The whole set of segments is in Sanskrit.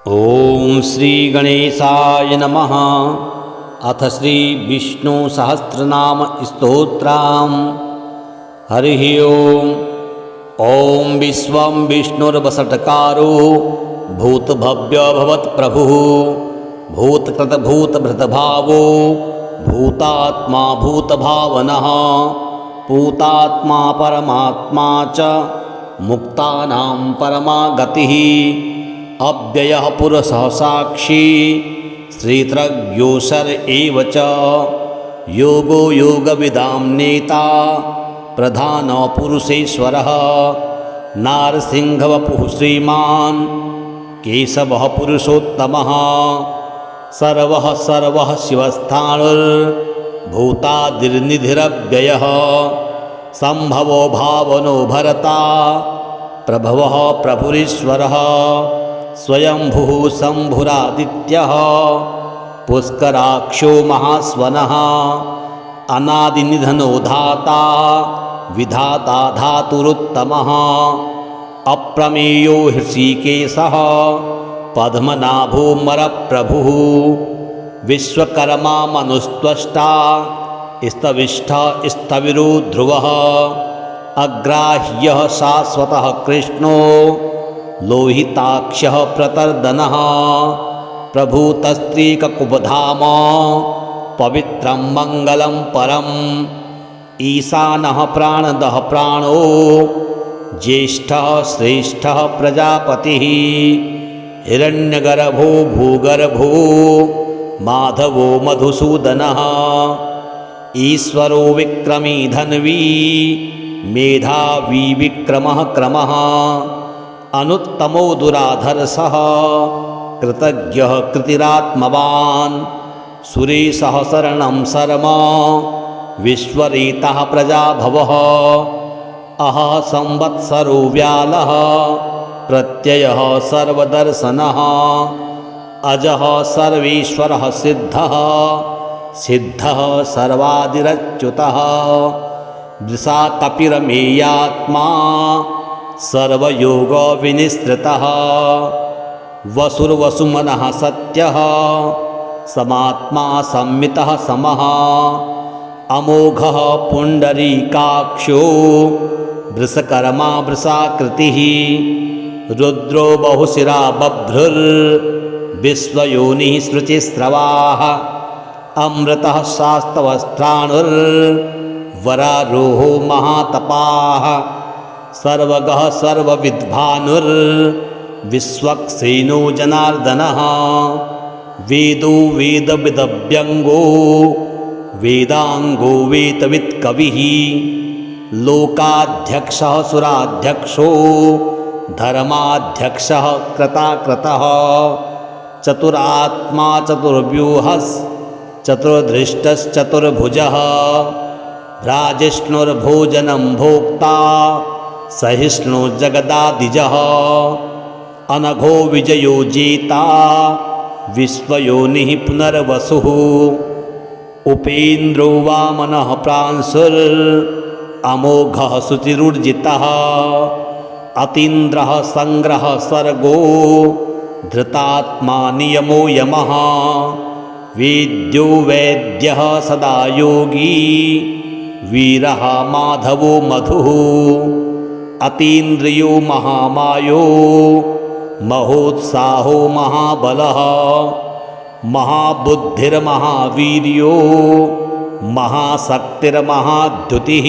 ओम श्री गणेशाय नमः। अथ श्री विष्णु सहस्रनाम स्तोत्रम्। हरिः ओम। ओम विश्वं विष्णुर्वषट्कारो भूतभव्य भवत्प्रभुः भूतकृतभूतभृतभावो भूतात्मा भूतभावनः पूतात्मा परमात्मा च मुक्तानां परमा गतिः अव्ययः पुरुषः साक्षी श्रीत्रज्ञोऽसर एव च योगो योगविदां नेता प्रधानपुरुषेश्वरः नारसिंहवपुः श्रीमान् केशवः पुरुषोत्तमः सर्वः सर्वः शिवस्थाणुर्भूतादिर्निधिरव्ययः सम्भवो भावनो भरता प्रभवः प्रभुरीश्वरः स्वयंभुः शम्भुरादित्यः पुष्कराक्षो महास्वनः अनादिनिधनो धाता विधाता धातुरुत्तमः अप्रमेयो हृषीकेशः पद्मनाभो मरप्रभुः विश्वकर्मा मनुस्त्वष्टा स्तविष्ठः स्थविरो ध्रुवः अग्राह्यः शाश्वतः कृष्णो लोहिताक्षः प्रतर्दनः प्रभूतस्त्रीककुबधाम पवित्रं मङ्गलं परम् ईशानः प्राणदः प्राणो ज्येष्ठः श्रेष्ठः प्रजापतिः हिरण्यगर्भो भूगर्भो माधवो मधुसूदनः ईश्वरो विक्रमी धन्वी मेधावी विक्रमः क्रमः अनुत्तमो दुराधर्षः कृतज्ञः कृतिरात्मवान् सुरेशः शरणं शर्म विश्वरेतः प्रजाभवः अहः संवत्सरो व्यालः प्रत्ययः सर्वदर्शनः अजः सर्वेश्वरः सिद्धः सिद्धः सर्वादिरच्युतः वृषा कपिरमेयात्मा सर्वयोगविनिश्रितः वसुर्वसुमनः सत्यः समात्मा संमितः समः अमोघः पुण्डरीकाक्षो वृषकर्मा वृषाकृतिः रुद्रो बहुशिरा बभ्रुर्विश्वयोनिः शुचिस्रवाः अमृतः शास्तवस्त्राणुर्वरारोहो महातपाः सर्वगः सर्वविद्भानुर्विश्वक्सेनो जनार्दनः वेदो वेदविदव्यङ्गो वेदाङ्गो वेदवित्कविः लोकाध्यक्षः सुराध्यक्षो धर्माध्यक्षः कृताकृतः चतुरात्मा चतुर्दृष्टश्चतुर्भुजः भ्राजिष्णुर्भोजनं भोक्ता सहिष्णु जगदादिजः अनघो विजयो जेता विश्वयोनिः पुनर्वसुः उपेन्द्रो वामनः प्रांशुरमोघः शुचिरुर्जितः अतीन्द्रः संग्रह सर्गो धृतात्मा नियमो यमः वेद्यो वैद्यः सदा योगी वीरः माधवो मधुः अतीन्द्रियो महामायो महोत्साहो महाबलः महाबुद्धिर्महावीर्यो महाशक्तिर्महाद्युतिः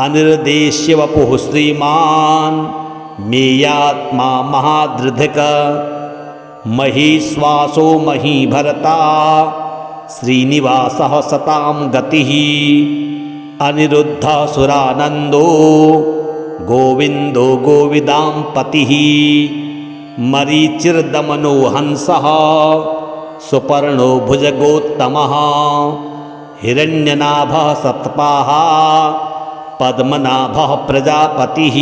अनिर्देश्य वपुः श्रीमान् मेयात्मा महादृधिक महीश्वासो महीभरता श्रीनिवासः सतां गतिः अनिरुद्धः सुरानन्दो गोविन्दो गोविदां पतिः मरीचिर्दमनो हंसः सुपर्णो भुजगोत्तमः हिरण्यनाभः सत्पाः पद्मनाभः प्रजापतिः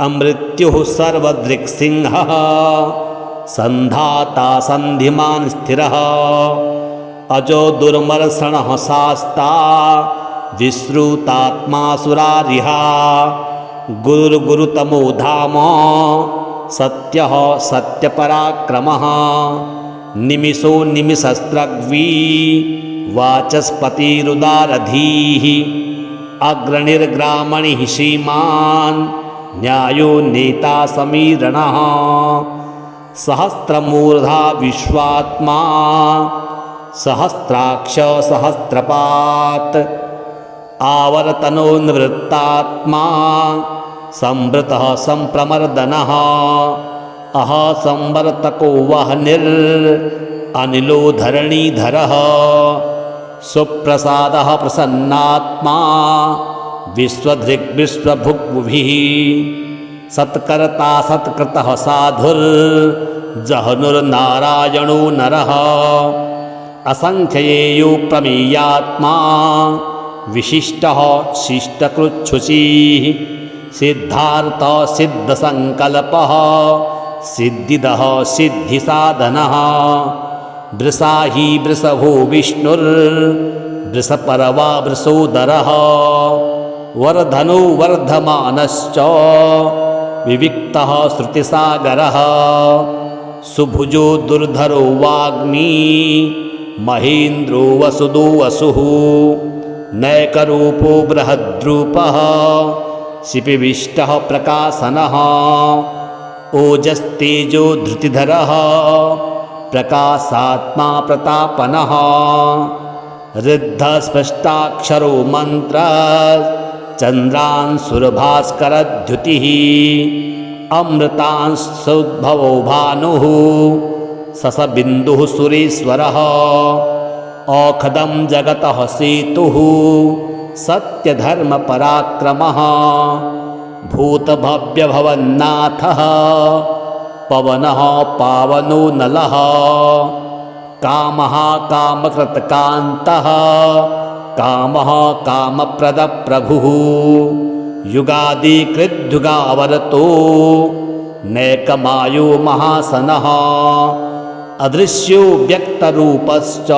अमृत्युः सर्वदृक्सिंहः सन्धाता सन्धिमान् स्थिरः अजो दुर्मर्षणः शास्ता विश्रुतात्मा सुरारिहा गुरुर्गुरुतमो धाम सत्यः सत्यपराक्रमः निमिषो निमिषस्रग्वी वाचस्पतिरुदारधीः अग्रणिर्ग्रामणिः श्रीमान् न्यायो नेता समीरणः सहस्रमूर्धा विश्वात्मा सहस्राक्ष सहस्रपात् आवर्तनो निवृत्तात्मा संवृतः संप्रमर्दनः अह संवर्तको वह्निरनिलो धरणीधरः सुप्रसादः प्रसन्नात्मा विश्वधृग्विश्वभुग्भुभिः सत्कर्ता सत्कृतः साधुर्जहनुर्नारायणो नरः असंख्येयो प्रमेयात्मा विशिष्टः शिष्टकृच्छुचिः सिद्धार्थ सिद्धसंकल्पः सिद्धिदः सिद्धिसाधनः वृषाही वृषभो विष्णुर्वृषपर्वा वृषोदरः वर्धनो वर्धमानश्च विविक्तः श्रुतिसागरः सुभुजो दुर्धरो वाग्मी महेन्द्रो वसुदो वसुः नैकरूपो बृहद्रूपः शिपिविष्टः प्रकाशनः ओजस्तेजो धृतिधरः प्रकाशात्मा प्रतापनः ऋद्धस्पष्टाक्षरो मन्त्र चन्द्रांशुर्भास्करद्युतिः अमृतांशोद्भवो भानुः ससबिन्दुः सुरेश्वरः औखदं जगतः सेतुः सत्यधर्मपराक्रमः भूतभव्यभवन्नाथः पवनः पावनो नलः कामः कामकृतकान्तः कामः कामप्रदप्रभुः युगादिकृद्युगावरतो नैकमायो महासनः अदृश्यो व्यक्तरूपश्च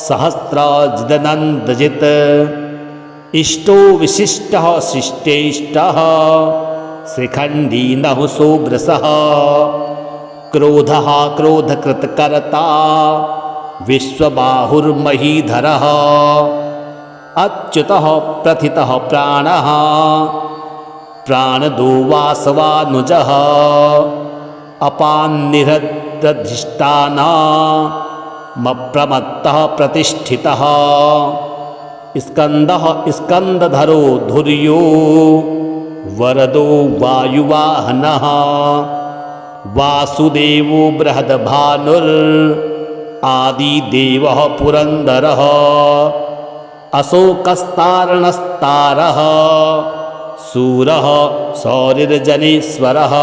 सहस्राजिदनन्दजित् इष्टो विशिष्टः शिष्टेष्टः श्रीखण्डी नहुसो वृषः क्रोधः क्रोधकृतकर्ता विश्वबाहुर्महीधरः अच्युतः प्रथितः प्राणः प्राणदो वासवानुजः अपान्निहृद्धिष्ठानमप्रमत्तः प्रतिष्ठितः स्कन्दः स्कन्दधरो धुर्यो वरदो वायुवाहनः वासुदेवो बृहद्भानुरादिदेवः पुरन्दरः अशोकस्तारणस्तारः शूरः सौरिर्जनेश्वरः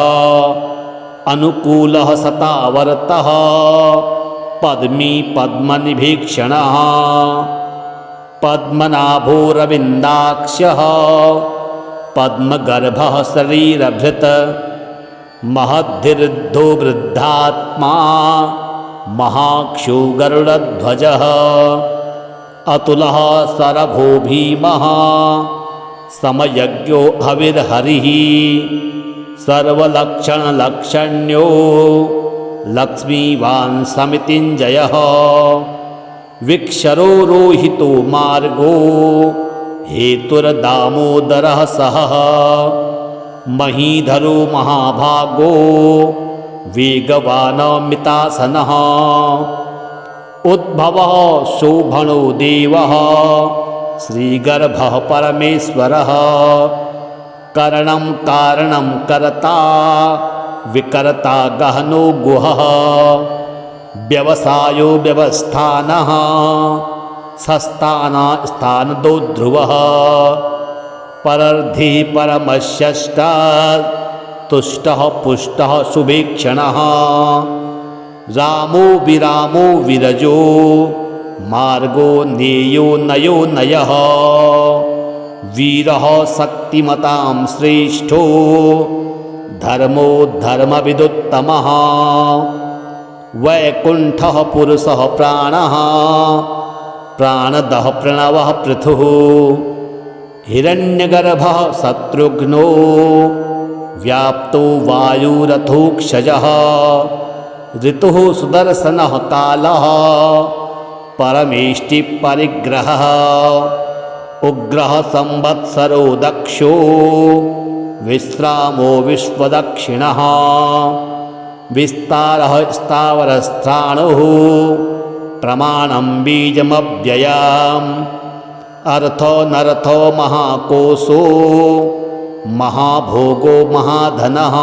अनुकूलः सतावर्तः पद्मी पद्मनिभीक्षणः पद्मनाभोरविन्दाक्ष्यः पद्मगर्भः शरीरभृत् महद्धिर्द्धो वृद्धात्मा महाक्षो गरुडध्वजः अतुलः सरभो भीमः समयज्ञो हविर्हरिः सर्वलक्षणलक्षण्यो लक्ष्मीवान् समितिञ्जयः विक्षरो रोहितो मार्गो हेतुर्दामोदरः सहः महीधरो महाभागो वेगवानमितासनः उद्भवः शोभनो देवः श्रीगर्भः परमेश्वरः करणं कारणं कर्ता विकर्ता गहनो गुहः व्यवसायो व्यवस्थानः सस्ताना स्थानदो ध्रुवः परर्धि परमश्यष्टा तुष्टः पुष्टः सुभीक्षणः रामो विरामो विरजो मार्गो नेयो नयो नयः वीरः शक्तिमतां श्रेष्ठो धर्मो धर्मविदुत्तमः वैकुण्ठः पुरुषः प्राणः प्राणदः प्रणवः पृथुः हिरण्यगर्भः शत्रुघ्नो व्याप्तो वायुरथोक्षजः ऋतुः सुदर्शनः कालः परमेष्टिपरिग्रहः उग्रः संवत्सरो दक्षो विश्रामो विश्वदक्षिणः विस्तारः स्थावरस्थाणुः प्रमाणं बीजमव्ययम् अर्थो नर्थो महाकोशो महाभोगो महाधनः।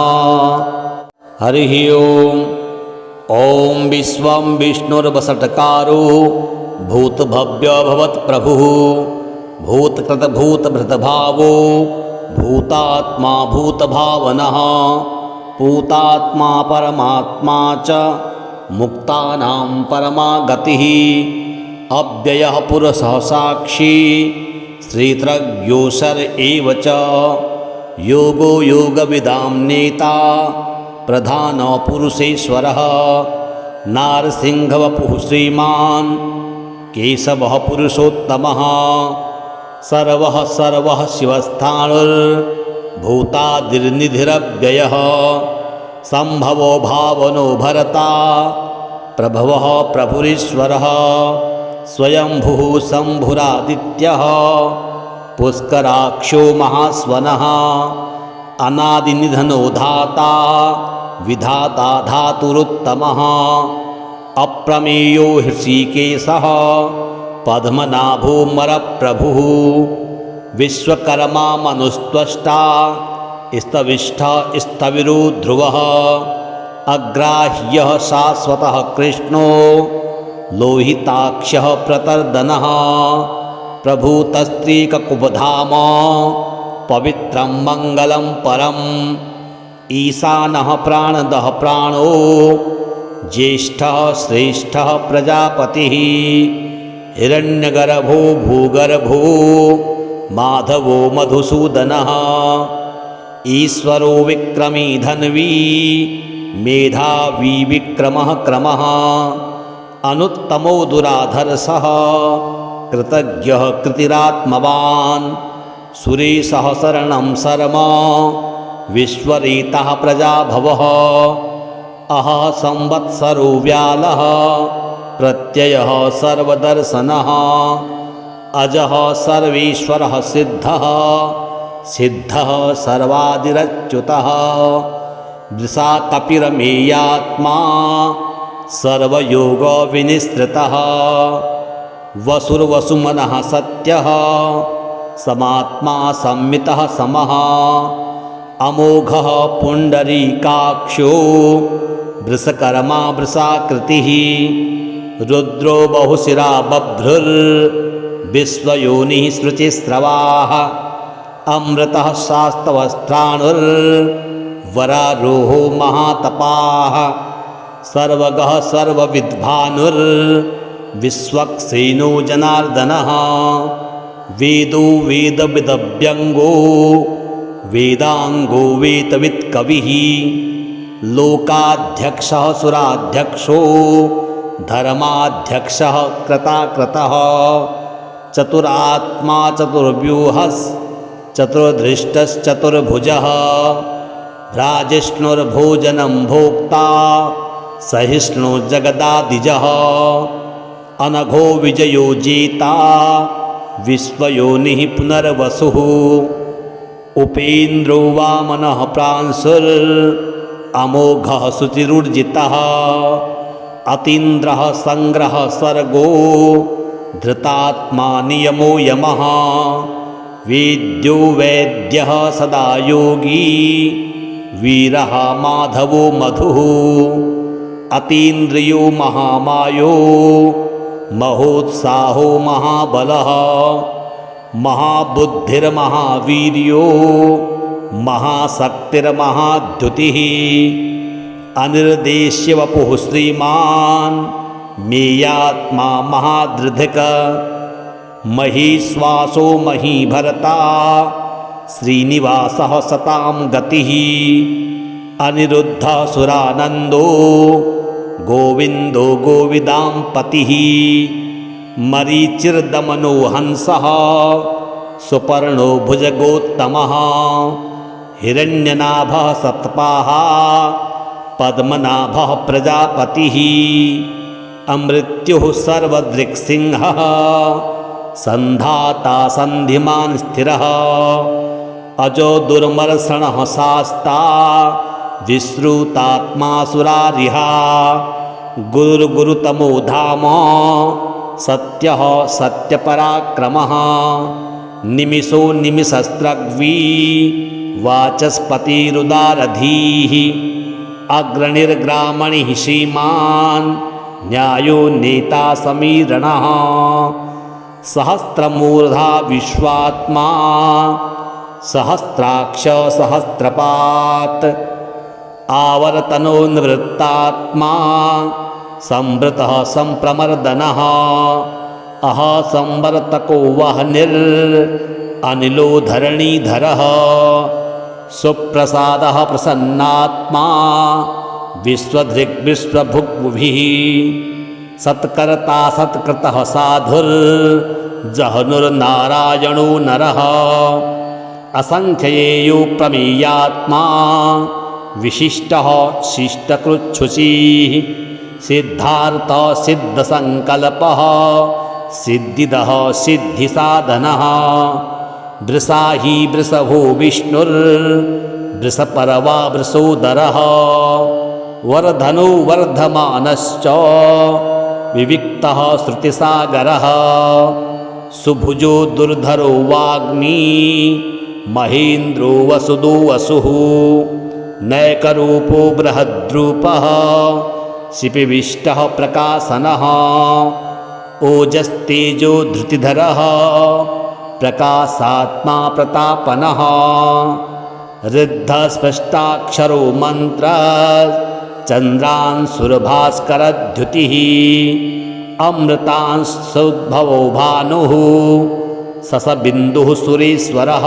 हरिः ओम्। ॐ विश्वं विष्णुर्वषट्कारो भूतभव्यभवत्प्रभुः भूतकृतभूतभृतभावो भूतात्मा भूतभावनः पूतात्मा परमात्मा च मुक्तानां परमा गतिः अव्ययः पुरुषः साक्षी श्रीत्रज्ञोऽसर एव च योगो योगविदां नेता प्रधानपुरुषेश्वरः नारसिंहवपुः श्रीमान् केशवः पुरुषोत्तमः सर्वः सर्वः शिवस्थाणुर्भूतादिर्निधिरव्ययः सम्भवो भावनो भरता प्रभवः प्रभुरीश्वरः स्वयंभुः शम्भुरादित्यः पुष्कराक्षो महास्वनः अनादिनिधनो धाता विधाता धातुरुत्तमः अप्रमेयो हृषीकेशः पद्मनाभोमरप्रभुः विश्वकर्मा मनुस्त्वष्टा स्तविष्ठः स्थविरो ध्रुवः अग्राह्यः शाश्वतः कृष्णो लोहिताक्षः प्रतर्दनः प्रभूतस्त्रीककुपधाम पवित्रं मङ्गलं परम् ईशानः प्राणदः प्राणो ज्येष्ठः श्रेष्ठः प्रजापतिः हिरण्यगर्भो भूगर्भो माधवो मधुसूदनः ईश्वरो विक्रमी धन्वी मेधावी विक्रमः क्रमः अनुत्तमो दुराधर्षः कृतज्ञः कृतिरात्मवान् सुरेशः शरणं शर्म विश्वरेतः प्रजाभवः अहः संवत्सरो व्यालः प्रत्ययः सर्वदर्शनः अजः सर्वेश्वरः सिद्धः सिद्धः सर्वादिरच्युतः वृषा कपिरमेयात्मा सर्वयोगविनिसृतः वसुर्वसुमनः सत्यः समात्मा संमितः समः अमोघः पुण्डरीकाक्षो वृषकर्मा वृषाकृतिः रुद्रो बहुशिरा बभ्रुर्विश्वयोनिः शुचिस्रवाः अमृतः शास्तवस्त्राणुर्वरारोहो महातपाः सर्वगः सर्वविद्भानुर्विश्वक्सेनो जनार्दनः वेदो वेदविदव्यङ्गो वेदाङ्गो वेदवित्कविः लोकाध्यक्षः सुराध्यक्षो धर्माध्यक्षः कृताकृतः चतुरात्मा चतुर्व्यूहश्चतुर्धृष्टश्चतुर्भुजः भ्राजिष्णुर्भोजनं भोक्ता सहिष्णु जगदादिजः अनघो विजयो जेता विश्वयोनिः पुनर्वसुः उपेन्द्रो वामनः प्रांशुरमोघः शुचिरुर्जितः अतीन्द्रः संग्रह सर्गो धृतात्मा नियमो यमः वेद्यो वैद्यः सदा योगी वीरः माधवो मधुः अतीन्द्रियो महामायो महोत्साहो महाबलः महाबुद्धिर्महावीर्यो महाशक्तिर्महाद्युतिः अनिर्देश्य वपुः श्रीमान् मेयात्मा महादृधिक महीश्वासो महीभरता श्रीनिवासः सतां गतिः अनिरुद्धः सुरानन्दो गोविन्दो गोविदां पतिः मरीचिर्दमनो हंसः सुपर्णो भुजगोत्तमः हिरण्यनाभः सत्पाः पद्मनाभः प्रजापतिः अमृत्युः सर्वदृक्सिंहः सन्धाता सन्धिमान् स्थिरः अजो दुर्मर्षणः शास्ता विश्रुतात्मा सुरारिहा गुरुर्गुरुतमो धाम सत्यः सत्यपराक्रमः निमिषो निमिषस्रग्वी वाचस्पतिरुदारधीः अग्रणिर्ग्रामणिः श्रीमान् न्यायो नेता समीरणः सहस्रमूर्धा विश्वात्मा सहस्राक्ष सहस्रपात् आवर्तनो निवृत्तात्मा संवृतः संप्रमर्दनः अह संवर्तको वह्निर् अनिलो धरणीधरः सुप्रसादः प्रसन्नात्मा विश्वधृग्विश्वभुग्भिः सत्कर्ता सत्कृतः साधुर्जहनुर्नारायणो नरः असंख्येयो प्रमेयात्मा विशिष्टः शिष्टकृच्छुचिः सिद्धार्थ सिद्धसंकल्पः सिद्धिदः सिद्धिसाधनः वृषाही वृषभो विष्णुर्वृषपर्वा वृषोदरः वर्धनो वर्धमानश्च विविक्तः श्रुतिसागरः सुभुजो दुर्धरो वाग्मी महेन्द्रो वसुदो वसुः नैकरूपो बृहद्रूपः शिपिविष्टः प्रकाशनः ओजस्तेजो धृतिधरः प्रकाशात्मा प्रतापनः ऋद्धस्पष्टाक्षरो मन्त्र चन्द्रांशुर्भास्करद्युतिः अमृतांशोद्भवो भानुः ससबिन्दुः सुरेश्वरः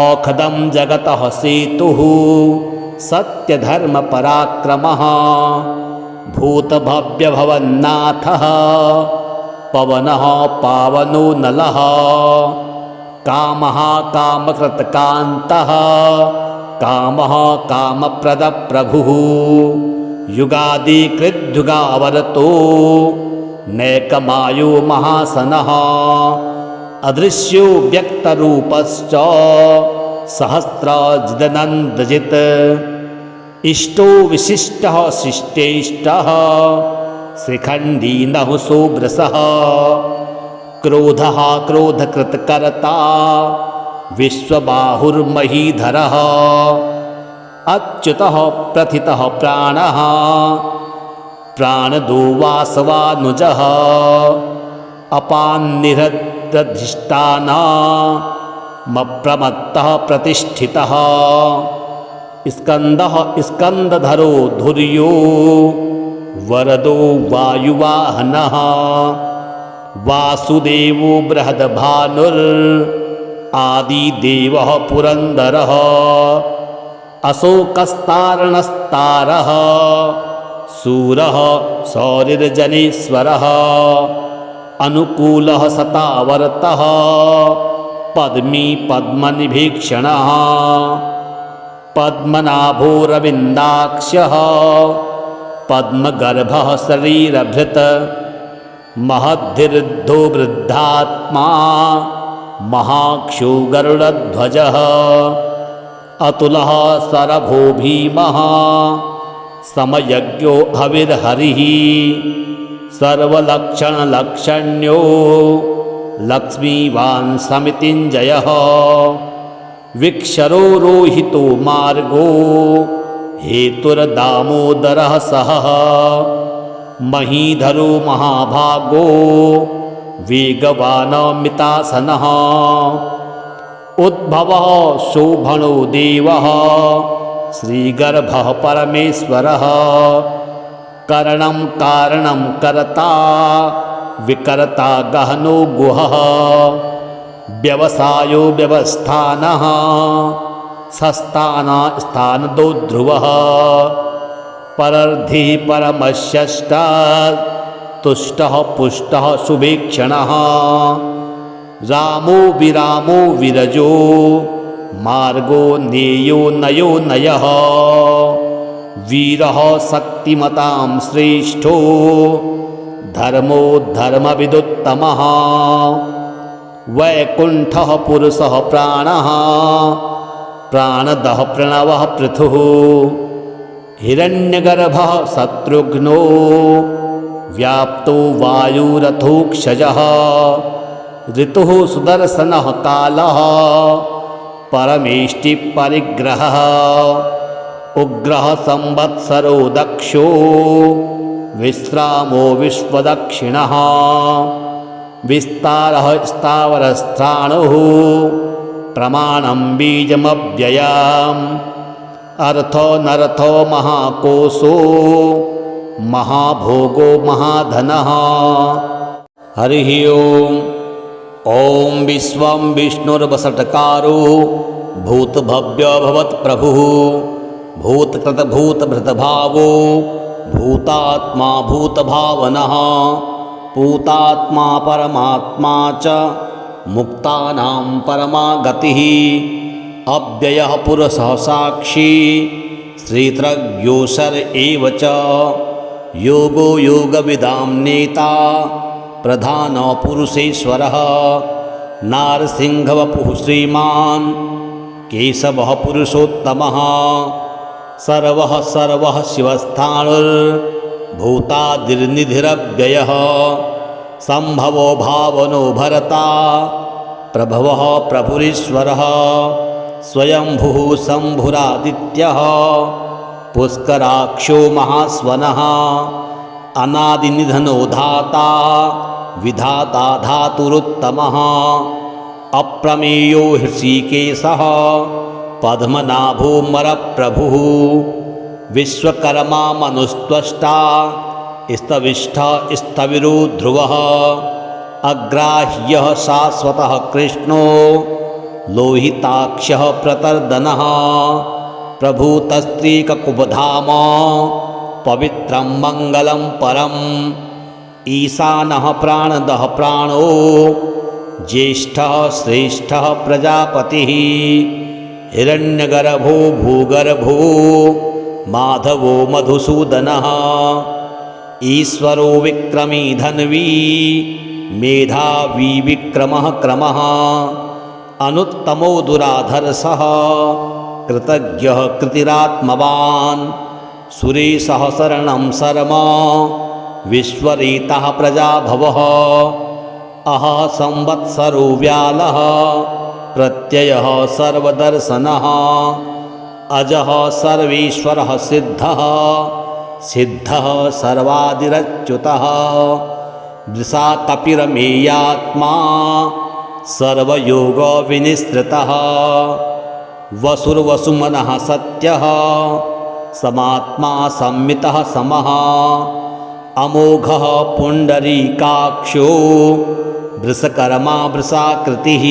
औखदं जगतः सेतुः सत्यधर्मपराक्रमः भूतभव्यभवन्नाथः पवनः पावनो नलः कामः कामकृतकान्तः कामः कामप्रदप्रभुः युगादिकृद्युगावरतो नैकमायो महासनः अदृश्यो व्यक्तरूपश्च सहस्राजिदनन्दजित् इष्टो विशिष्टः शिष्टेष्टः शिखण्डी नहुसो वृषः क्रोधः क्रोधकृतकर्ता विश्वबाहुर्महीधरः अच्युतः प्रथितः प्राणः प्राणदो वासवानुजः अपान्निहृद्धिष्ठानमप्रमत्तः प्रतिष्ठितः स्कन्दः स्कन्दधरो धुर्यो वरदो वायुवाहनः वासुदेवो बृहद्भानुरादिदेवः पुरन्दरः अशोकस्तारणस्तारः सूरः सौरिर्जनेश्वरः अनुकूलः सतावर्तः पद्मी पद्मनिभीक्षणः पद्मनाभोरविन्दाक्ष्यः पद्मगर्भः शरीरभृत् महद्धिर्द्धो वृद्धात्मा महाक्षो गरुडध्वजः अतुलः सरभो भीमः समयज्ञो हविर्हरिः सर्वलक्षणलक्षण्यो लक्ष्मीवान् समितिञ्जयः विक्षरो रोहितो मार्गो हेतुर्दामोदरः सहः महीधरो महाभागो वेगवानमितासनः उद्भवः शोभनो देवः श्रीगर्भः परमेश्वरः करणं कारणं कर्ता विकर्ता गहनो गुहः व्यवसायो व्यवस्थानः सस्ताना स्थानदो ध्रुवः परर्धि परमश्यष्ट तुष्टः पुष्टः सुभीक्षणः रामो विरामो विरजो मार्गो नेयो नयो नयः वीरः शक्तिमतां श्रेष्ठो धर्मो धर्मविदुत्तमः वैकुण्ठः पुरुषः प्राणः प्राणदः प्रणवः पृथुः हिरण्यगर्भः शत्रुघ्नो व्याप्तो वायुरथोक्षजः ऋतुः सुदर्शनः कालः परमेष्टिपरिग्रहः उग्रः संवत्सरो दक्षो विश्रामो विश्वदक्षिणः विस्तारः स्थावरस्थाणुः प्रमाणं बीजमव्ययम् अर्थो नर्थो महाकोशो महाभोगो महाधनः। हरिः ओम्। ॐ विश्वं विष्णुर्वषट्कारो भूतभव्यभवत्प्रभुः भूतकृतभूतभृतभावो भूतात्मा भूतभावनः पूतात्मा परमात्मा च मुक्तानां परमा गतिः अव्ययः पुरुषः साक्षी श्रीत्रज्ञोऽसर एव च योगो योगविदां नेता प्रधानपुरुषेश्वरः नारसिंहवपुः श्रीमान् केशवः पुरुषोत्तमः सर्वः सर्वः शिवस्थाणुर्भूतादिर्निधिरव्ययः सम्भवो भावनो भरता प्रभवः प्रभुरीश्वरः स्वयंभुः शम्भुरादित्यः पुष्कराक्षो महास्वनः अनादिनिधनो धाता विधाता धातुरुत्तमः अप्रमेयो हृषीकेशः पद्मनाभोमरप्रभुः विश्वकर्मा मनुस्त्वष्टा स्तविष्ठः स्थविरो ध्रुवः अग्राह्यः शाश्वतः कृष्णो लोहिताक्षः प्रतर्दनः प्रभूतस्त्रीककुबधाम पवित्रं मङ्गलं परम् ईशानः प्राणदः प्राणो ज्येष्ठः श्रेष्ठः प्रजापतिः हिरण्यगर्भो भूगर्भो माधवो मधुसूदनः ईश्वरो विक्रमी धन्वी मेधावी विक्रमः क्रमः अनुत्तमो दुराधर्षः कृतज्ञः कृतिरात्मवान् सुरेशः शरणं शर्म विश्वरेतः प्रजाभवः अहः संवत्सरो व्यालः प्रत्ययः सर्वदर्शनः अजः सर्वेश्वरः सिद्धः सिद्धः सर्वादिरच्युतः दृशा कपिरमेयात्मा सर्वयोगविनिसृतः वसुर्वसुमनः सत्यः समात्मा संमितः समः अमोघः पुण्डरीकाक्षो वृषकर्मा वृषाकृतिः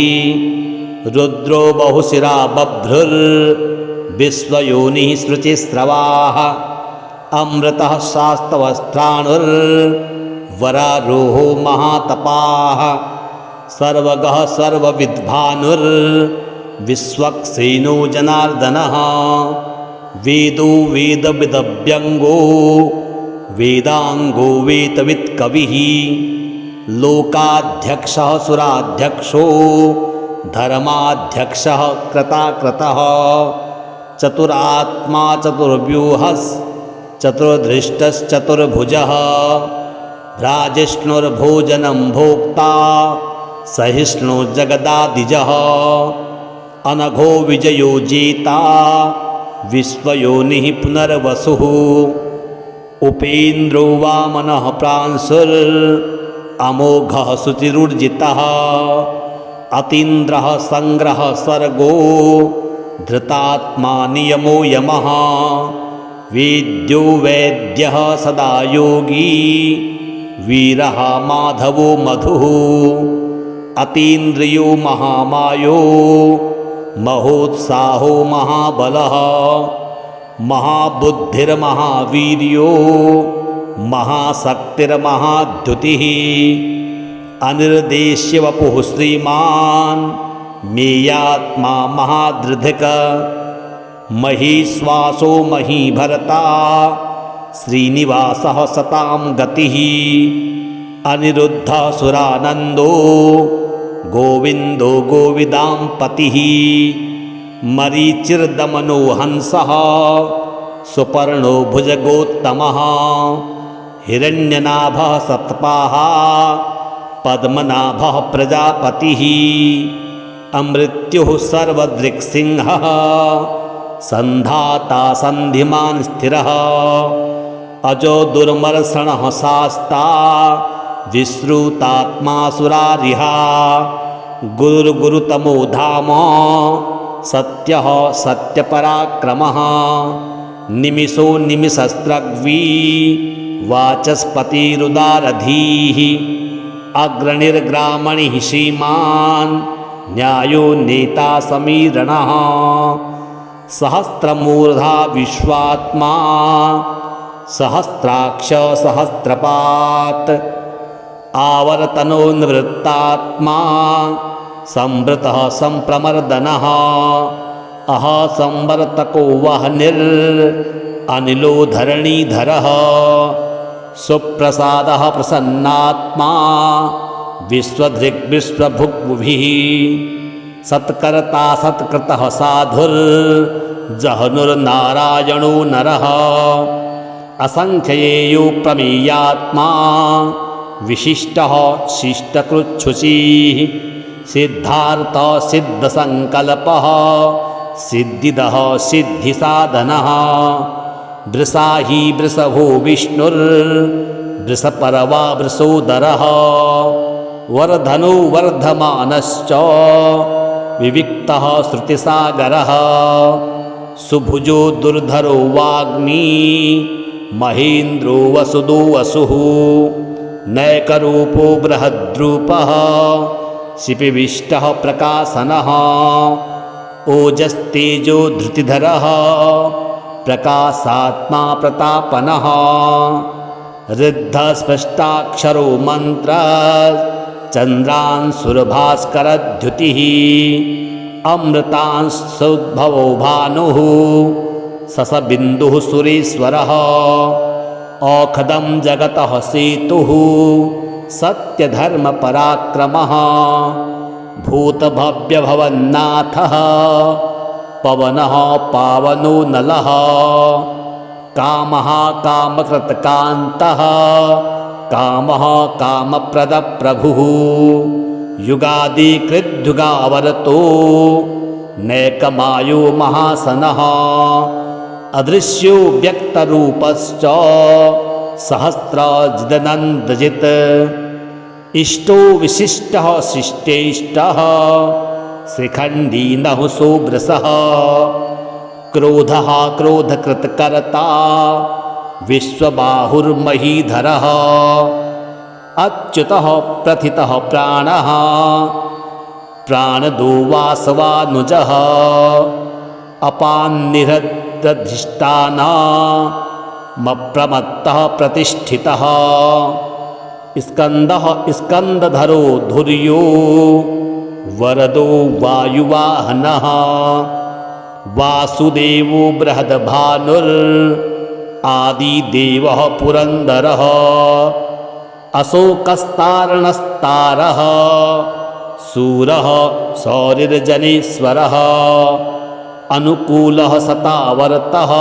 रुद्रो बहुशिरा बभ्रुर्विश्वयोनिः शुचिस्रवाः अमृतः शास्तवस्त्राणुर्वरारोहो महातपाः सर्वगः सर्वविद्भानुर्विश्वक्सेनो जनार्दनः वेदो वेदविदव्यङ्गो वेदांगो वेदवित्कविः लोकाध्यक्षः सुराध्यक्षो धर्माध्यक्षः कृताकृतः चतुरात्मा चतुर्व्यूहश्चतुर्धृष्टश्चतुर्भुजः भ्राजिष्णुर्भोजनं भोक्ता सहिष्णु जगदादिजः अनघो विजयो जेता विश्वयोनिः पुनर्वसुः उपेन्द्रो वामनः प्रांशुरमोघः शुचिरुर्जितः अतीन्द्रः संग्रह सर्गो धृतात्मा नियमो यमः वेद्यो वैद्यः सदा योगी वीरः माधवो मधुः अतीन्द्रियो महामायो महोत्साहो महाबलः महाबुद्धिर्महावीर्यो महाशक्तिर्महाद्युतिः अनिर्देश्य वपुः श्रीमान् मेयात्मा महादृधिक महीश्वासो महीभरता श्रीनिवासः सतां गतिः अनिरुद्धः सुरानन्दो गोविन्दो गोविदाम्पतिः मरीचिर्दमनो हंसः सुपर्णो भुजगोत्तमः हिरण्यनाभः सत्पाः पद्मनाभः प्रजापतिः अमृत्युः सर्वदृक्सिंहः सन्धाता सन्धिमान् स्थिरः अजो दुर्मर्षणः शास्ता विश्रुतात्मासुरारिहा गुरुर्गुरुतमो धाम सत्यः सत्यपराक्रमः निमिषो निमिषस्रग्वी वाचस्पतिरुदारधीः अग्रणिर्ग्रामणिः श्रीमान् न्यायो नेता समीरणः सहस्रमूर्धा विश्वात्मा सहस्राक्ष सहस्रपात् आवर्तनो निवृत्तात्मा संवृतः संप्रमर्दनः अह संवर्तको वह्निरनिलो धरणीधरः सुप्रसादः प्रसन्नात्मा विश्वधृग्विश्वभुग्भुभिः सत्कर्ता सत्कृतः साधुर्जहनुर्नारायणो नरः असंख्येयो प्रमेयात्मा विशिष्टः शिष्टकृच्छुचिः सिद्धार्थः सिद्धसङ्कल्पः सिद्धिदः सिद्धिसाधनः वृषाही वृषभो विष्णुर्वृषपर्वा वृषोदरः वर्धनो वर्धमानश्च विविक्तः श्रुतिसागरः सुभुजो दुर्धरो वाग्मी महेन्द्रो वसुदो वसुः नैकरूपो बृहद्रूपः शिपिविष्टः प्रकाशनः ओजस्तेजो धृतिधरः प्रकाशात्मा प्रतापनः ऋद्धस्पष्टाक्षरो मन्त्र चन्द्रांशुर्भास्करद्युतिः अमृतांशोद्भवो भानुः ससबिन्दुः सुरेश्वरः औखदं जगतः सेतुः सत्यधर्मपराक्रमः भूतभव्यभवन्नाथः पवनः पावनो नलः कामः कामकृतकान्तः कामः कामप्रदप्रभुः युगादिकृद्युगावरतो नैकमायो महासनः अदृश्यो व्यक्तरूपश्च सहस्राजिदनन्दजित् इष्टो विशिष्टः शिष्टेष्टः शिखण्डी नहुसो वृषः क्रोधः क्रोधकृतकर्ता विश्वबाहुर्महीधरः अच्युतः प्रथितः प्राणः प्राणदो वासवानुजः अपान्निहृद्धिष्ठानमप्रमत्तः प्रतिष्ठितः स्कन्दः स्कन्दधरो धुर्यो वरदो वायुवाहनः वासुदेवो बृहद्भानुरादिदेवः पुरन्दरः अशोकस्तारणस्तारः शूरः शौरिर्जनेश्वरः अनुकूलः सतावर्तः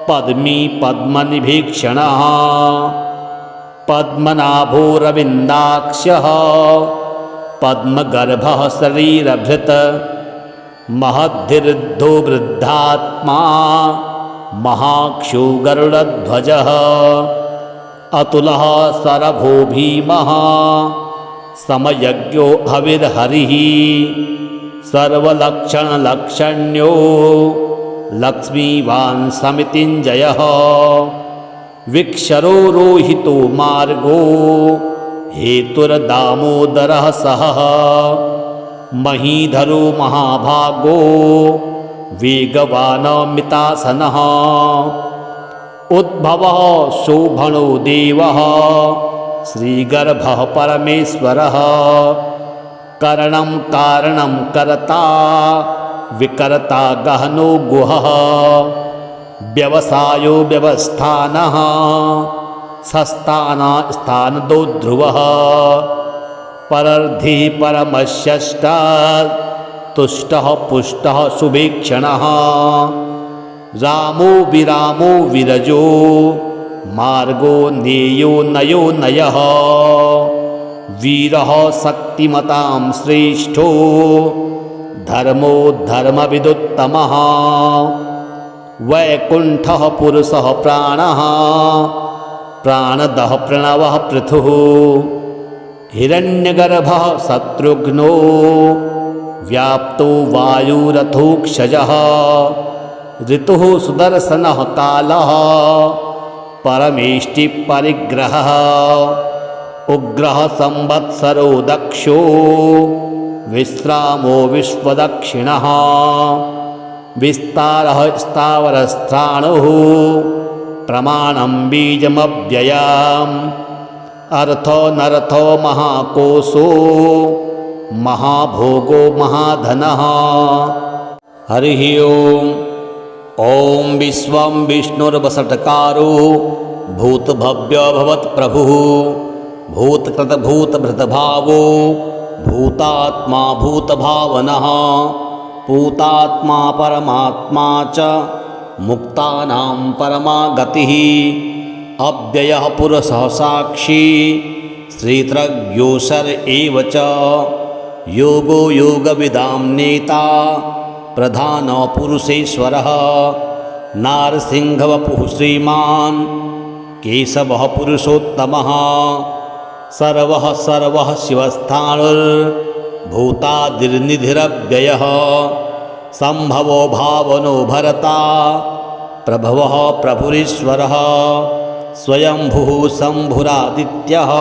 पद्मी पद्मनिभीक्षणः पद्मनाभो रविन्दाक्षः पद्मगर्भः शरीरभृत् महद्धिर्धो वृद्धात्मा महाक्षो गरुडध्वजः अतुलः सरभो भीमः समयज्ञो हविर्हरिः सर्वलक्षणलक्षण्यो लक्ष्मीवान् समितिञ्जयः विक्षरो रोहितो मार्गो हेतुर्दामोदरः सहः महीधरो महाभागो वेगवानमितासनः उद्भवः शोभनो देवः श्रीगर्भः परमेश्वरः करणं कारणं कर्ता विकर्ता गहनो गुहः व्यवसायो व्यवस्थानः सस्ताना स्थानदो ध्रुवः परर्धि परमश्यष्ट तुष्टः पुष्टः सुभीक्षणः रामो विरामो विरजो मार्गो नेयो नयो नयः वीरः शक्तिमतां श्रेष्ठो धर्मो धर्मविदुत्तमः वैकुण्ठः पुरुषः प्राणः प्राणदः प्रणवः पृथुः हिरण्यगर्भः शत्रुघ्नो व्याप्तो वायुरथोक्षजः ऋतुः सुदर्शनः कालः परमेष्टिपरिग्रहः उग्रः संवत्सरो दक्षो विश्रामो विश्वदक्षिणः विस्तारः स्थावरस्थाणुः प्रमाणं बीजमव्ययम् अर्थो नर्थो महाकोशो महाभोगो महाधनः। हरिः ओम्। ॐ विश्वं विष्णुर्वषट्कारो भूतभव्यो भवत्प्रभुः भूतकृतभूतभृतभावो भूतात्मा भूतभावनः पूतात्मा परमात्मा च मुक्तानां परमा गतिः अव्ययः पुरुषः साक्षी श्रीत्रज्ञोऽसर एव च योगो योगविदां नेता प्रधानपुरुषेश्वरः नारसिंहवपुः श्रीमान् केशवः पुरुषोत्तमः सर्वः सर्वः शिवस्थाणुर्भूतादिर्निधिरव्ययः सम्भवो भावनो भरता प्रभवः प्रभुरीश्वरः स्वयंभुः शम्भुरादित्यः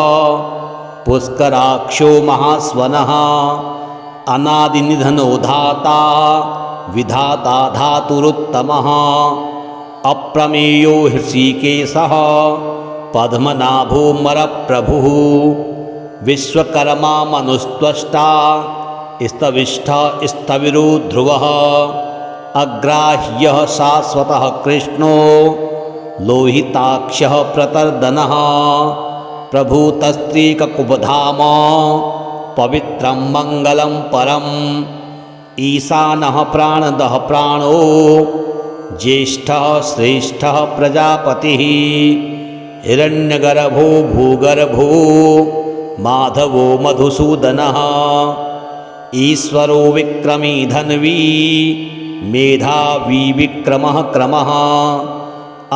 पुष्कराक्षो महास्वनः अनादिनिधनो धाता विधाता धातुरुत्तमः अप्रमेयो हृषीकेशः पद्मनाभोमरप्रभुः विश्वकर्मा मनुस्त्वष्टा स्तविष्ठः स्थविरो ध्रुवः अग्राह्यः शाश्वतः कृष्णो लोहिताक्षः प्रतर्दनः प्रभूतस्त्रीककुपधाम पवित्रं मङ्गलं परम् ईशानः प्राणदः प्राणो ज्येष्ठः श्रेष्ठः प्रजापतिः हिरण्यगर्भो भूगर्भो माधवो मधुसूदनः ईश्वरो विक्रमी धन्वी मेधावी विक्रमः क्रमः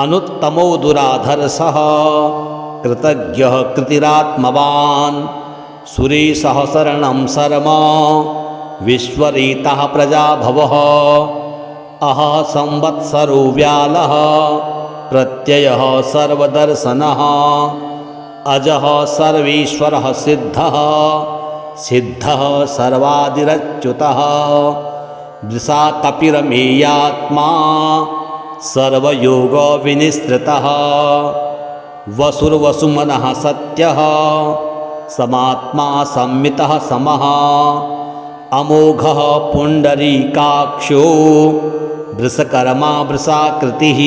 अनुत्तमो दुराधर्षः कृतज्ञः कृतिरात्मवान् सुरेशः शरणं शर्म विश्वरेतः प्रजाभवः अहः संवत्सरो व्यालः प्रत्ययः सर्वदर्शनः अजः सर्वेश्वरः सिद्धः सिद्धः सर्वादिरच्युतः वृषा कपिरमेयात्मा सर्वयोगविनिसृतः वसुर्वसुमनः सत्यः समात्मा संमितः समः अमोघः पुण्डरीकाक्षो वृषकर्मा वृषाकृतिः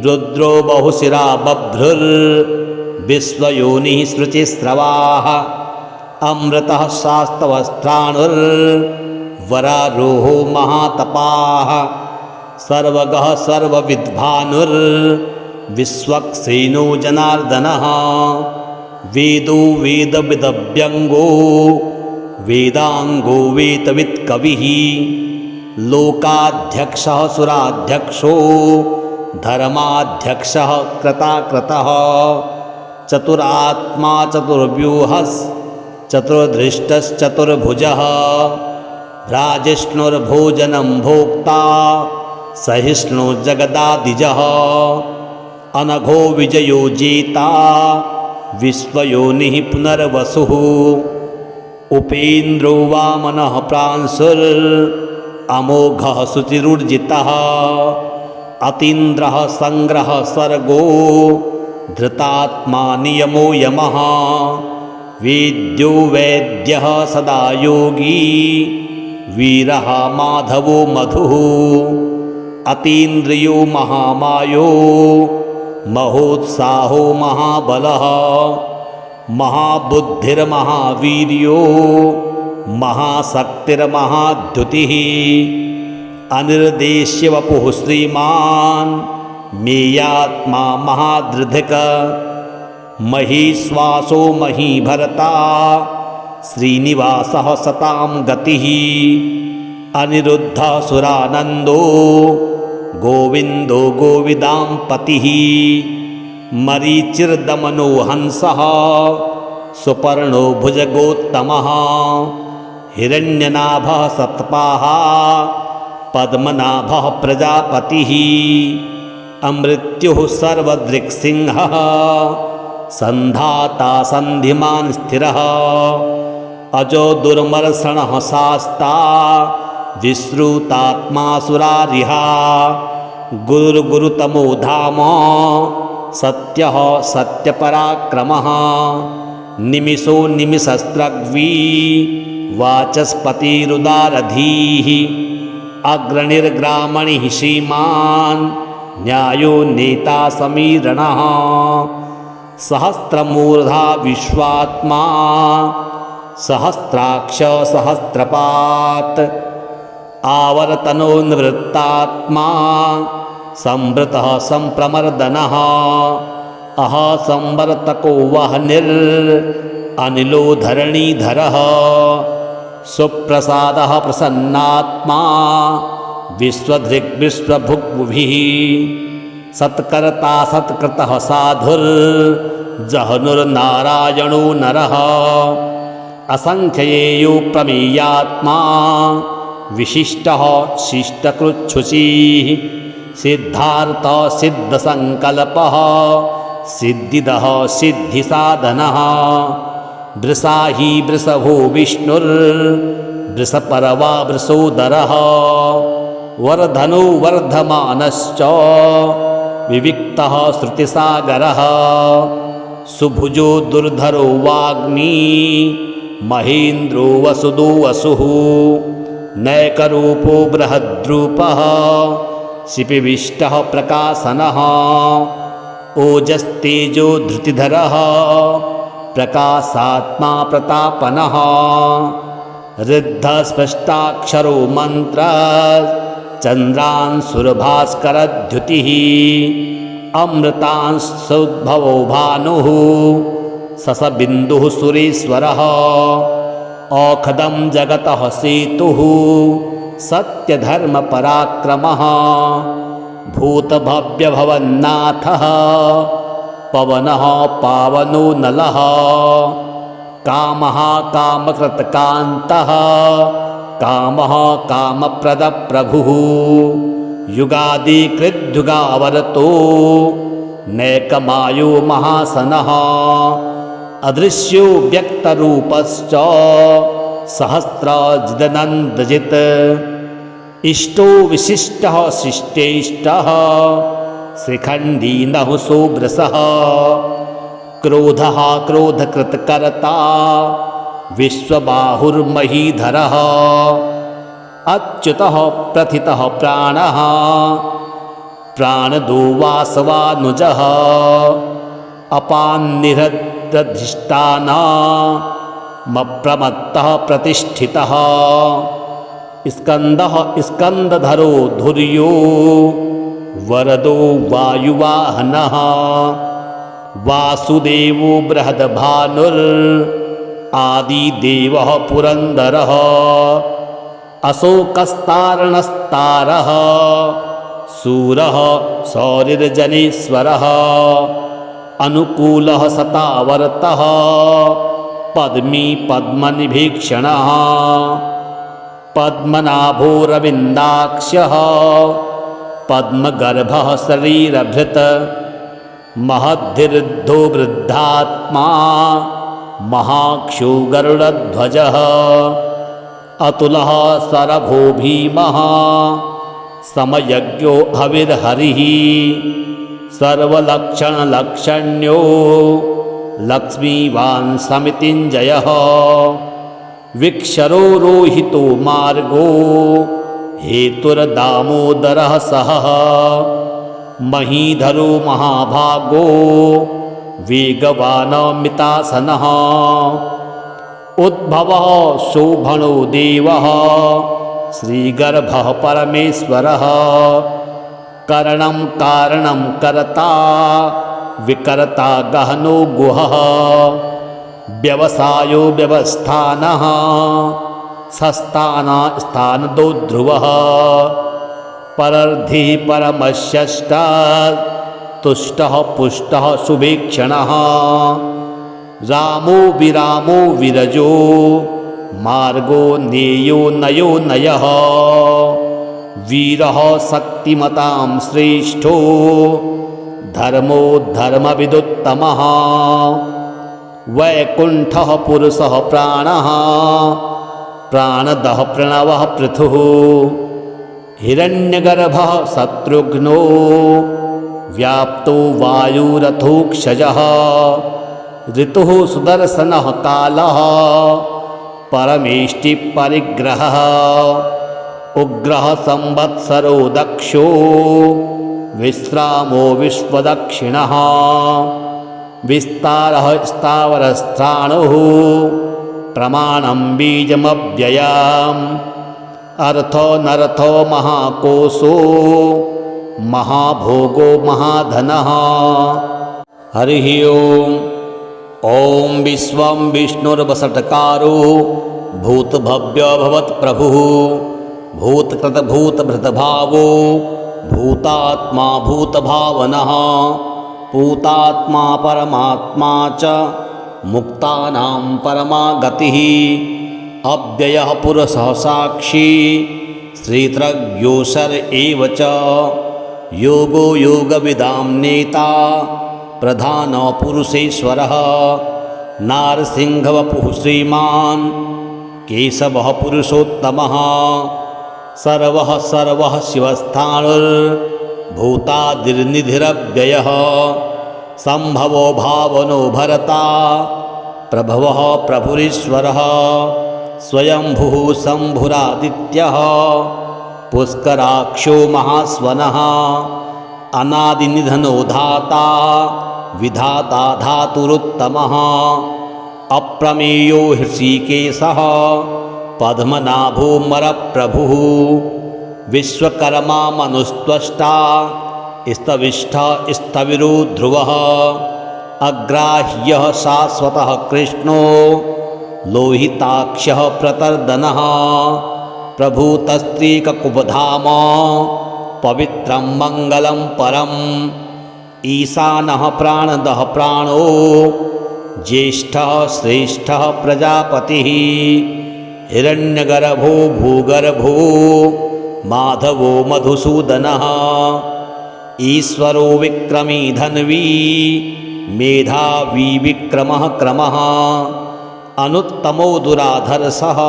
रुद्रो बहुशिरा बभ्रुर्विश्वयोनिः शुचिस्रवाः अमृतः शास्तवस्त्राणुर्वरारोहो महातपाः सर्वगः सर्वविद्भानुर्विश्वक्सेनो जनार्दनः वेदो वेदविदव्यङ्गो वेदांगो वेदवित्कविः लोकाध्यक्षः सुराध्यक्षो धर्माध्यक्षः कृताकृतः चतुरात्मा चतुर्व्यूहश्चतुर्धृष्टश्चतुर्भुजः भ्राजिष्णुर्भोजनं भोक्ता सहिष्णु जगदादिजः अनघो विजयो जेता विश्वयोनिः पुनर्वसुः उपेन्द्रो वामनः प्रांशुरमोघः शुचिरुर्जितः अतीन्द्रः संग्रह सर्गो धृतात्मा नियमो यमः वेद्यो वैद्यः सदा योगी वीरः माधवो मधुः अतीन्द्रियो महामायो महोत्साहो महाबलः महाबुद्धिर्महावीर्यो महाशक्तिर्महाद्युतिः अनिर्देश्य वपुः श्रीमान् मेयात्मा महादृधिक महीश्वासो महीभरता श्रीनिवासः सतां गतिः अनिरुद्धः सुरानन्दो गोविन्दो गोविदां पतिः मरीचिर्दमनो हंसः सुपर्णो भुजगोत्तमः हिरण्यनाभः सत्पाः पद्मनाभः प्रजापतिः अमृत्युः सर्वदृक्सिंहः सन्धाता सन्धिमान् स्थिरः अजो दुर्मर्षणः शास्ता विश्रुतात्मा सुरारिहा गुरुर्गुरुतमो धाम सत्यः सत्यपराक्रमः निमिषो निमिषस्रग्वी वाचस्पतिरुदारधीः अग्रणिर्ग्रामणिः श्रीमान् न्यायो नेता समीरणः सहस्रमूर्धा विश्वात्मा सहस्राक्ष सहस्रपात् आवर्तनो निवृत्तात्मा संवृतः संप्रमर्दनः अह संवर्तको वह्निर् अनिलो धरणीधरः सुप्रसादः प्रसन्नात्मा विश्वधृग्विश्वभुग्भिः सत्कर्ता सत्कृतः साधुर्जहनुर्नारायणो नरः असंख्येयो प्रमेयात्मा विशिष्टः शिष्टकृच्छुचिः सिद्धार्थः सिद्धसङ्कल्पः सिद्धिदः सिद्धिसाधनः वृषाही वृषभो विष्णुर्वृषपर्वा वृषोदरः वर्धनो वर्धमानश्च विविक्तः श्रुतिसागरः सुभुजो दुर्धरो वाग्मी महेन्द्रो वसुदो वसुः नैकरूपो बृहद्रूपः शिपिविष्टः प्रकाशनः ओजस्तेजो धृतिधरः प्रकाशात्मा प्रतापनः ऋद्धस्पष्टाक्षरो मन्त्र चन्द्रांशुर्भास्करद्युतिः अमृतांशोद्भवो भानुः ससबिन्दुः सुरेश्वरः औखदं जगतः सेतुः सत्यधर्मपराक्रमः भूतभव्यभवन्नाथः पवनः पावनो नलः कामः कामकृतकान्तः कामः कामप्रदप्रभुः युगादिकृद्युगावरतो नैकमायो महासनः अदृश्यो व्यक्तरूपश्च सहस्रजिदनन्दजित् इष्टो विशिष्टः शिष्टेष्टः शिखण्डी नहुसो वृषः क्रोधः क्रोधकृतकर्ता विश्वबाहुर्महीधरः अच्युतः प्रथितः प्राणः प्राणदो वासवानुजः अपान्निहृद्रधिष्ठानमप्रमत्तः प्रतिष्ठितः स्कन्दः स्कन्दधरो धुर्यो वरदो वायुवाहनः वासुदेवो बृहद्भानुर् आदिदेवः पुरन्दरः अशोकस्तारणस्तारः सूरः सौरिर्जनेश्वरः अनुकूलः सतावर्तः पद्मी पद्मनिभीक्षणः पद्मनाभो रविन्दाक्षः पद्मगर्भः शरीरभृत् महद्धिर्धो वृद्धात्मा महाक्षो गरुडध्वजः अतुलः सरभो भीमः समयज्ञो हविर्हरिः सर्वलक्षणलक्षण्यो लक्ष्मीवान् समितिञ्जयः विक्षरो रोहितो मार्गो हेतुर्दामोदरः सः महीधरो महाभागो वेगवानमितासनः उद्भवः शोभनो देवः श्रीगर्भः परमेश्वरः करणं कारणं कर्ता विकर्ता गहनो गुहः व्यवसायो व्यवस्थानः सस्ताना स्थानदो ध्रुवः परर्धिः परमश्रेष्ठः तुष्टः पुष्टः शुभेक्षणः रामो विरामो विरजो मार्गो नेयो नयो नयः वीरः शक्तिमतां श्रेष्ठो धर्मो धर्मविदुत्तमः वैकुण्ठः पुरुषः प्राणः प्राणदः प्रणवः पृथुः हिरण्यगर्भः शत्रुघ्नो व्याप्तो वायुरथोक्षजः ऋतुः सुदर्शनः कालः परमेष्टिः परिग्रहः उग्रः संवत्सरो दक्षो विश्रामो विश्वदक्षिणः विस्तारः स्थावरस्थाणुः प्रमाणं बीजमव्ययम् अर्थो नर्थो महाकोशो महाभोगो महाधनः हरिः ओम् ॐ विश्वं विष्णुर्वषट्कारो भूतभव्यो भवत्प्रभुः भूतकृतभूतभृतभावो भूतात्मा भूतभावनः पूतात्मा परमात्मा च मुक्तानां परमा गतिः अव्ययः पुरुषः साक्षी श्रीत्रज्ञोऽसर एव च योगो योगविदां नेता प्रधानपुरुषेश्वरः नारसिंहवपुः श्रीमान् केशवः पुरुषोत्तमः सर्वः सर्वः शिवस्थाणुर्भूतादिर्निधिरव्ययः सम्भवो भावनो भरता प्रभवः प्रभुरीश्वरः स्वयंभुः शम्भुरादित्यः पुष्कराक्षो महास्वनः अनादिनिधनो धाता विधाता धातुरुत्तमः अप्रमेयो हृषीकेशः पद्मनाभोमरप्रभुः विश्वकर्मा मनुस्त्वष्टा स्तविष्ठः स्थविरो ध्रुवः अग्राह्यः शाश्वतः कृष्णो लोहिताक्षः प्रतर्दनः प्रभूतस्त्रीककुपधाम पवित्रं मङ्गलं परम् ईशानः प्राणदः प्राणो ज्येष्ठः श्रेष्ठः प्रजापतिः हिरण्यगर्भो भूगर्भो माधवो मधुसूदनः ईश्वरो विक्रमी धन्वी मेधावी विक्रमः क्रमः अनुत्तमो दुराधर्षः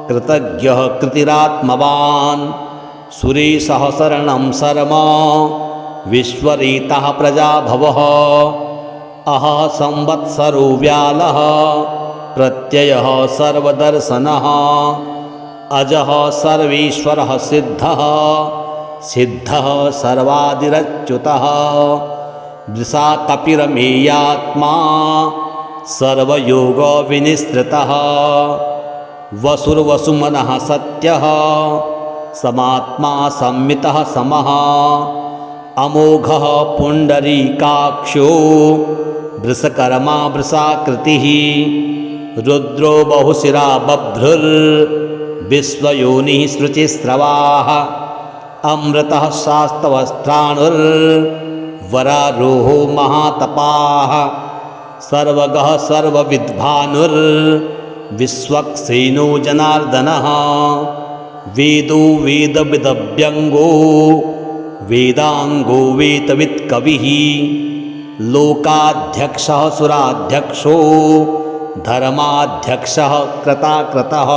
कृतज्ञः कृतिरात्मवान् सुरेशः शरणं शर्म विश्वरेतः प्रजाभवः अहः संवत्सरो व्यालः प्रत्ययः सर्वदर्शनः अजः सर्वेश्वरः सिद्धः सिद्धः सर्वादिरच्युतः वृषा कपिरमेयात्मा सर्वयोगविनिसृतः वसुर्वसुमनः सत्यः समात्मा संमितः समः अमोघः पुण्डरीकाक्षो वृषकर्मा वृषाकृतिः रुद्रो बहुशिरा बभ्रुर्विश्वयोनिः शुचिस्रवाः अमृतः शास्तवस्त्राणुर्वरारोहो महातपाः सर्वगः सर्वविद्भानुर्विश्वक्सेनो जनार्दनः वेदो वेदविदव्यङ्गो वेदांगो वेतवित्कविः लोकाध्यक्षः सुराध्यक्षो धर्माध्यक्षः कृताकृतः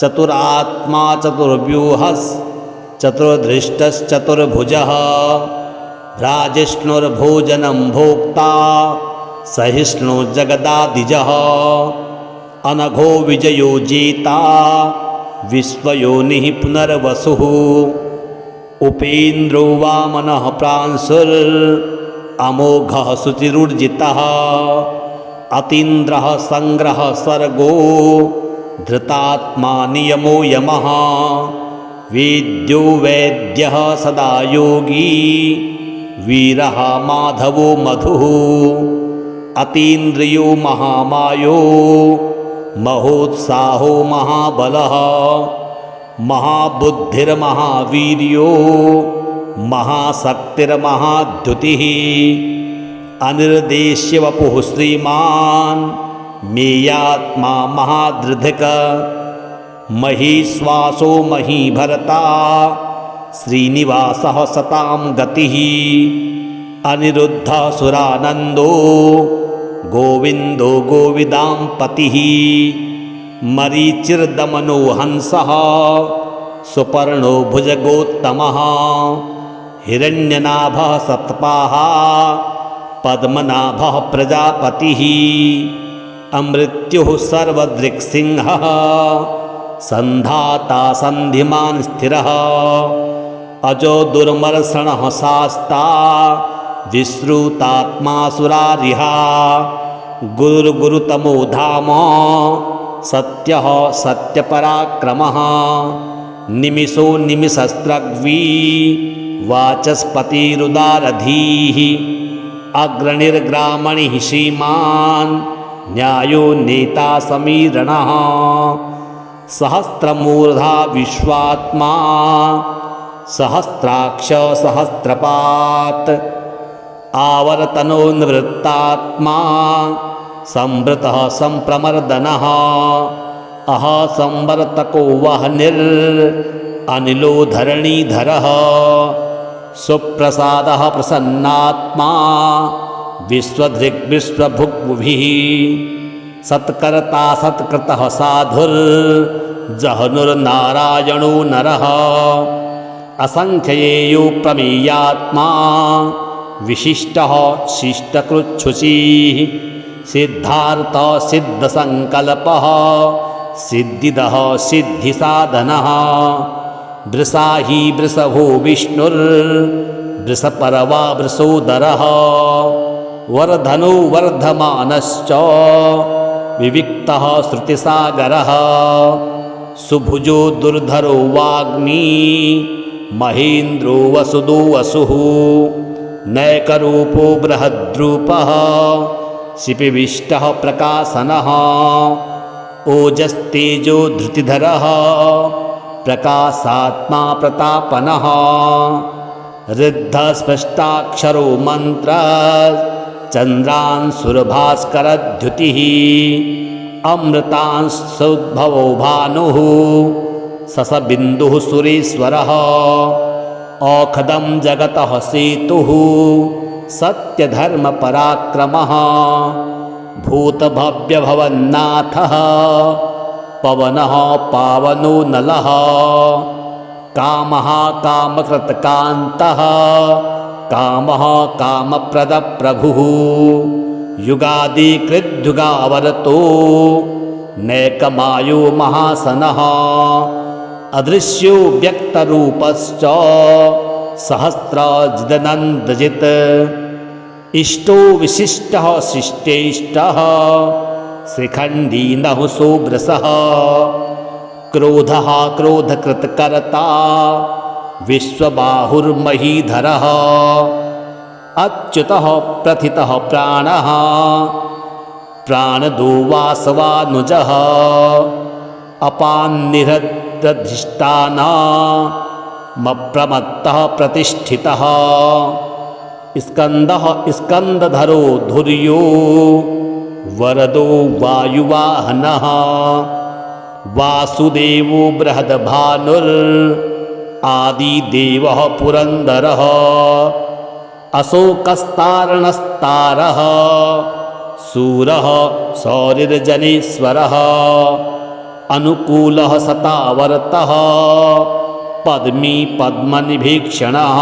चतुरात्मा चतुर्व्यूहश्चतुर्धृष्टश्चतुर्भुजः भ्राजिष्णुर्भोजनं भोक्ता सहिष्णु जगदादिजः अनघो विजयो जेता विश्वयोनिः पुनर्वसुः उपेन्द्रो वामनः प्रांशुर् अमोघः शुचिरुर्जितः अतीन्द्रः संग्रह सर्गो धृतात्मा नियमो यमः वेद्यो वैद्यः सदा योगी वीरः माधवो मधुः अतीन्द्रियो महामायो महोत्साहो महाबलः महाबुद्धिर्महावीर्यो महाशक्तिर्महाद्युतिः अनिर्देश्य वपुः श्रीमान् मेयात्मा महादृधिक महीश्वासो महीभरता श्रीनिवासः सतां गतिः अनिरुद्धः सुरानन्दो गोविन्दो गोविदां पतिः मरीचिर्दमनो हंसः सुपर्णो भुजगोत्तमः हिरण्यनाभः सत्पाः पद्मनाभः प्रजापतिः अमृत्युः सर्वदृक्सिंहः सन्धाता सन्धिमान् स्थिरः अजो दुर्मर्षणः शास्ता विश्रुतात्मासुरारिहा गुरुर्गुरुतमो धाम सत्यः सत्यपराक्रमः निमिषो निमिषस्रग्वी वाचस्पतिरुदारधीः अग्रणिर्ग्रामणिः श्रीमान् न्यायो नेता समीरणः सहस्रमूर्धा विश्वात्मा सहस्राक्ष सहस्रपात् आवर्तनो निवृत्तात्मा संवृतः संप्रमर्दनः अह संवर्तको वह्निर् अनिलो धरणीधरः सुप्रसादः प्रसन्नात्मा विश्वधृग्विश्वभुग्भिः सत्कर्ता सत्कृतः साधुर्जहनुर्नारायणो नरः असंख्येयो प्रमेयात्मा विशिष्टः शिष्टकृच्छुचिः सिद्धार्थः सिद्धसंकल्पः सिद्धिदः सिद्धिसाधनः वृषाही वृषभो विष्णुर्वृषपर्वा वृषोदरः वर्धनो वर्धमानश्च विविक्तः श्रुतिसागरः सुभुजो दुर्धरो वाग्मी महेन्द्रो वसुदो वसुः नैकरूपो बृहद्रूपः शिपिविष्टः प्रकाशनः ओजस्तेजो धृतिधरः प्रकाशात्मा प्रतापनः ऋद्धस्पष्टाक्षरो मन्त्र चन्द्रांशुर्भास्करद्युतिः अमृतांशोद्भवो भानुः ससबिन्दुः सुरेश्वरः औखदं जगतः सेतुः सत्यधर्मपराक्रमः भूतभव्यभवन्नाथः पवनः पावनो नलः कामः कामकृतकान्तः कामः कामप्रदप्रभुः युगादिकृद्युगावरतो नैकमायो महासनः अदृश्यो व्यक्तरूपश्च सहस्राजिदनन्दजित् इष्टो विशिष्टः शिष्टेष्टः शिखण्डी नहुसो वृषः क्रोधः क्रोधकृतकर्ता विश्वबाहुर्महीधरः अच्युतः प्रथितः प्राणः प्राणदो वासवानुजः अपान्निहृद्रधिष्ठानमप्रमत्तः प्रतिष्ठितः स्कन्दः स्कन्दधरो धुर्यो वरदो वायुवाहनः वासुदेवो बृहद्भानुर् आदिदेवः पुरन्दरः अशोकस्तारणस्तारः सूरः सौरिर्जनेश्वरः अनुकूलः सतावर्तः पद्मी पद्मनिभीक्षणः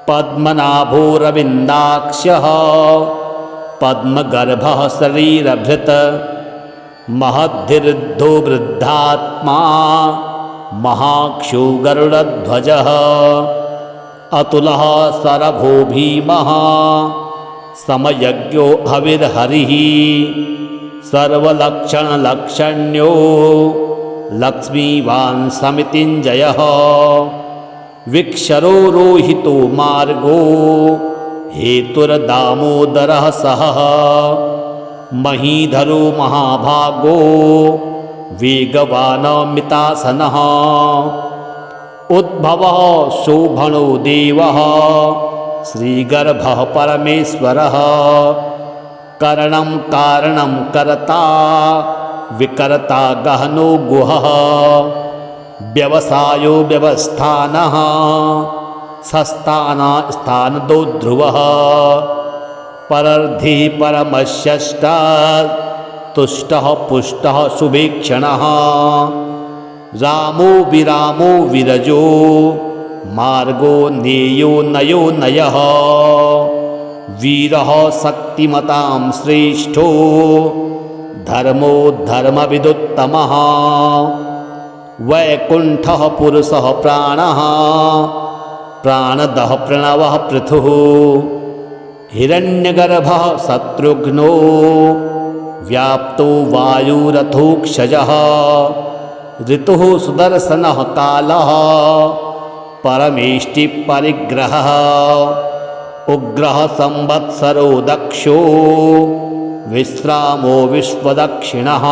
पद्मनाभो रविन्दाक्षः पद्मगर्भः शरीरभृत् महद्धिर्धो वृद्धात्मा महाक्षो गरुडध्वजः अतुलः सरभो भीमः समयज्ञो हविर्हरिः सर्वलक्षणलक्षण्यो लक्ष्मीवान् समितिञ्जयः विक्षरो रोहितो मार्गो हेतुर्दामोदरः सहः महीधरो महाभागो वेगवानमितासनः उद्भवः शोभनो देवः श्रीगर्भः परमेश्वरः करणं कारणं कर्ता विकर्ता गहनो गुहः व्यवसायो व्यवस्थानः सस्ताना स्थानदो ध्रुवः परर्धिः परमश्यष्टा तुष्टः पुष्टः सुभीक्षणः रामो विरामो विरजो मार्गो नेयो नयो नयः वीरः शक्तिमतां श्रेष्ठो धर्मो धर्मविदुत्तमः वैकुण्ठः पुरुषः प्राणः प्राणदः प्रणवः पृथुः हिरण्यगर्भः शत्रुघ्नो व्याप्तो वायुरथोक्षजः ऋतुः सुदर्शनः कालः परमेष्टिपरिग्रहः उग्रः संवत्सरो दक्षो विश्रामो विश्वदक्षिणः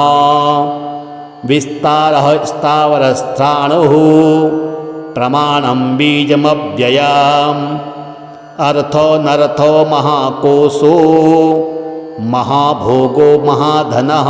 विस्तारः स्थावरस्थाणुः प्रमाणं बीजमव्ययम् अर्थो नर्थो महाकोशो महाभोगो महाधनः